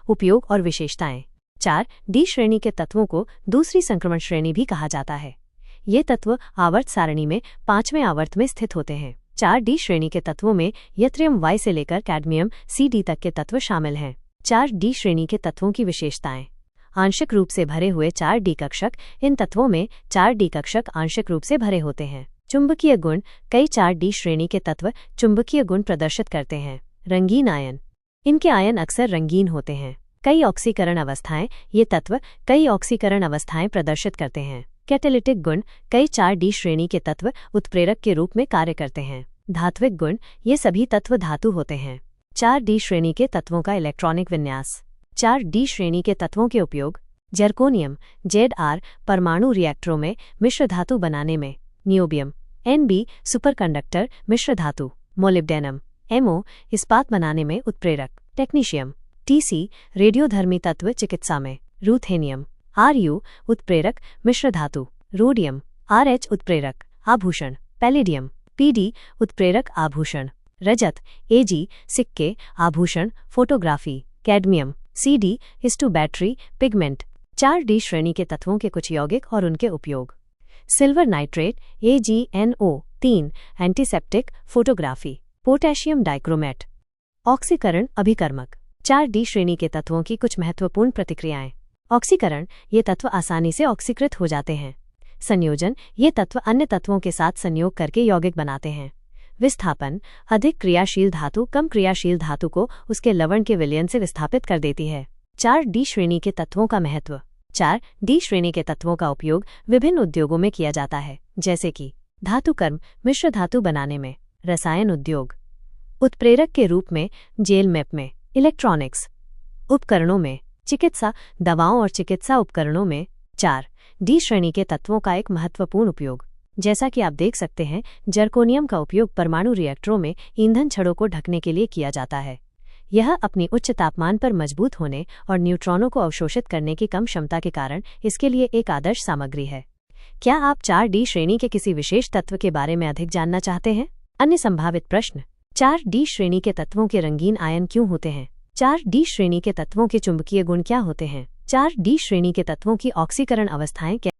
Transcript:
उपयोग और विशेषताएं। 4D श्रेणी के तत्वों को दूसरी संक्रमण श्रेणी भी कहा जाता है। ये तत्व आवर्त सारणी में 5वें आवर्त में स्थित होते हैं। 4D श्रेणी के तत्वों में यत्रियम Y से लेकर कैडमियम CD तक के तत्व शामिल हैं। 4D श्रेणी के तत्वों की विशेषताएं। आंशिक रूप से भरे हुए 4D कक्षक। इन तत्वों में 4D कक्षक आंशिक रूप से भरे होते हैं। चुंबकीय गुण। कई 4D श्रेणी के तत्व चुंबकीय गुण प्रदर्शित करते हैं। रंगीन आयन। इनके आयन अक्सर रंगीन होते हैं। कई ऑक्सीकरण अवस्थाएं। ये तत्व कई ऑक्सीकरण अवस्थाएं प्रदर्शित करते हैं। कैटालिटिक गुण। कई 4D श्रेणी के तत्व उत्प्रेरक के रूप में कार्य करते हैं। धात्विक गुण। ये सभी तत्व धातु होते हैं। 4D श्रेणी के तत्वों का इलेक्ट्रॉनिक विन्यास। 4D श्रेणी के तत्वों के उपयोग। जर्कोनियम ZR परमाणु रिएक्टरों में मिश्र धातु बनाने में। नियोबियम NB सुपरकंडक्टर मिश्र धातु। मोलिब्डेनम MO इस्पात बनाने में उत्प्रेरक। टेक्नीशियम TC रेडियोधर्मी तत्व चिकित्सा में। रूथेनियम RU उत्प्रेरक मिश्र धातु। रोडियम RH उत्प्रेरक आभूषण। पैलेडियम PD उत्प्रेरक आभूषण। रजत AG सिक्के आभूषण photography. Cadmium CD battery pigment. 4D श्रेणी के तत्वों के कुछ यौगिक और उनके उपयोग। Silver nitrate AgNO3 antiseptic photography. Potassium dichromate ऑक्सीकरण अभिकर्मक। 4D श्रेणी के तत्वों की कुछ महत्वपूर्ण प्रतिक्रियाएं। ऑक्सीकरण। ये तत्व आसानी से ऑक्सीकृत हो जाते हैं। संयोजन। ये तत्व अन्य तत्वों के साथ संयोग करके यौगिक बनाते हैं। विस्थापन। अधिक क्रियाशील धातु कम क्रियाशील धातु को उसके लवण के विलयन से विस्थापित कर देती है। 4D श्रेणी के तत्वों का महत्व। 4D श्रेणी के तत्वों का उपयोग विभिन्न उद्योगों में किया जाता है, जैसे कि धातुकर्म मिश्र धातु बनाने में। रसायन उद्योग। उत्प्रेरक के रूप में। जेल मैप में। इलेक्ट्रॉनिक्स उपकरणों में। चिकित्सा दवाओं और चिकित्सा उपकरणों में। 4D श्रेणी के तत्वों का एक महत्वपूर्ण उपयोग। जैसा कि आप देख सकते हैं, जर्कोनियम का उपयोग परमाणु रिएक्टरों में ईंधन छड़ों को ढकने के लिए किया जाता है। यह अपनी उच्च तापमान पर मजबूत होने और न्यूट्रॉनों को अवशोषित करने की कम क्षमता के कारण इसके लिए एक आदर्श सामग्री है। क्या आप 4D श्रेणी के किसी विशेष तत्व के बारे में अधिक जानना चाहते हैं? अन्य संभावित प्रश्न। 4D श्रेणी के तत्वों के रंगीन आयन क्यों होते हैं? 4D श्रेणी के तत्वों के चुंबकीय गुण क्या होते हैं? 4D श्रेणी के तत्वों की ऑक्सीकरण अवस्थाएं क्या